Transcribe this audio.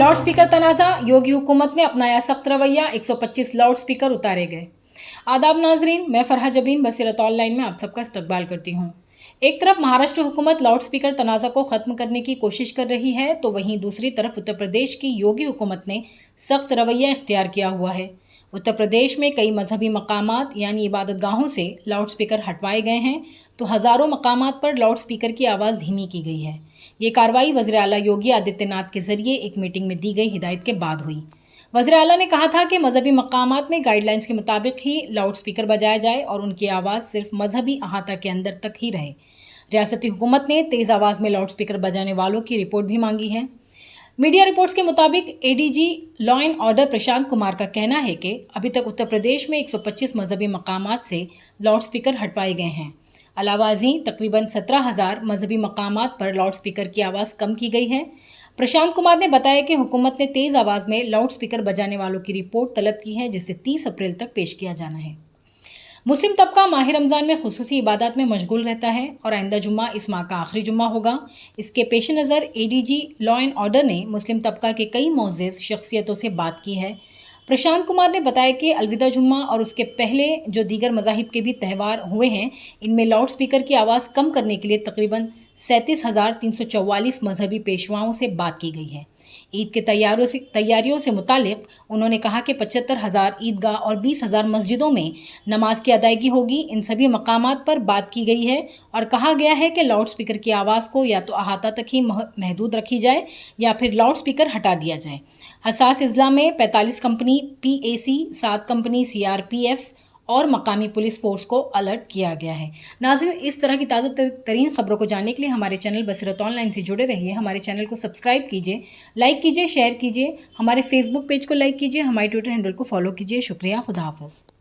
Loud speaker तनाज़ा, योगी हुकूमत ने अपनाया सख्त रवैया, 125 लाउड स्पीकर उतारे गए। आदाब नाजरीन, मैं फरहा जबीन बसीरत ऑनलाइन में आप सबका इस्तकबाल करती हूँ। एक तरफ महाराष्ट्र हुकूमत लाउड स्पीकर तनाज़ा को ख़त्म करने की कोशिश कर रही है, तो वहीं दूसरी तरफ उत्तर प्रदेश की योगी हुकूमत ने सख्त रवैया इख्तियार किया हुआ है। उत्तर प्रदेश में कई मजहबी मकामात यानी इबादतगाहों से लाउड स्पीकर हटवाए गए हैं, तो हज़ारों मकामात पर लाउड स्पीकर की आवाज़ धीमी की गई है। ये कार्रवाई वज़ीर आला योगी आदित्यनाथ के ज़रिए एक मीटिंग में दी गई हिदायत के बाद हुई। वज़ीर आला ने कहा था कि मजहबी मकामात में गाइडलाइंस के मुताबिक ही लाउड स्पीकर बजाया जाए और उनकी आवाज़ सिर्फ मजहबी अहाता के अंदर तक ही रहे। रियासती हुकूमत ने तेज़ आवाज़ में लाउड स्पीकर बजाने वालों की रिपोर्ट भी मांगी है। मीडिया रिपोर्ट्स के मुताबिक ADG law and order Prashant Kumar का कहना है कि अभी तक उत्तर प्रदेश में 125 मजहबी मकामात से लाउड स्पीकर हटवाए गए हैं। अलावा अज़ीं तकरीबन 17,000 मजहबी मकामात पर लाउड स्पीकर की आवाज़ कम की गई है। प्रशांत कुमार ने बताया कि हुकूमत ने तेज़ आवाज़ में लाउड स्पीकर बजाने वालों की रिपोर्ट तलब की है, जिसे 30 अप्रैल तक पेश किया जाना है। मुस्लिम तबका माह रमज़ान में खुसूसी इबादत में मशगूल रहता है और आइंदा जुम्मा इस माह का आखिरी जुम्मा होगा। इसके पेश नज़र एडीजी लॉ एंड ऑर्डर ने मुस्लिम तबका के कई मोअज़्ज़ज़ शख्सियतों से बात की है। प्रशांत कुमार ने बताया कि अलविदा जुम्मा और उसके पहले जो दीगर मज़ाहिब के भी त्यौहार हुए हैं, इनमें लाउड स्पीकर की आवाज़ कम करने के लिए तकरीबन 37,344 मजहबी पेशवाओं से बात की गई है। ईद के तैयारियों से मुतालिक उन्होंने कहा कि 75,000 ईदगाह और 20,000 मस्जिदों में नमाज की अदायगी होगी। इन सभी मकामात पर बात की गई है और कहा गया है कि लाउड स्पीकर की आवाज़ को या तो अहाता तक ही महदूद रखी जाए या फिर लाउड स्पीकर हटा दिया जाए। हसास अजला में 45 कंपनी PAC, 7 कंपनी CRPF और मकामी पुलिस फोर्स को अलर्ट किया गया है। नाज़रीन, इस तरह की ताज़ा तरीन खबरों को जानने के लिए हमारे चैनल बसीरत ऑनलाइन से जुड़े रहिए। हमारे चैनल को सब्सक्राइब कीजिए, लाइक कीजिए, शेयर कीजिए, हमारे फेसबुक पेज को लाइक कीजिए, हमारे ट्विटर हैंडल को फॉलो कीजिए। शुक्रिया, खुदा हाफ़िज़।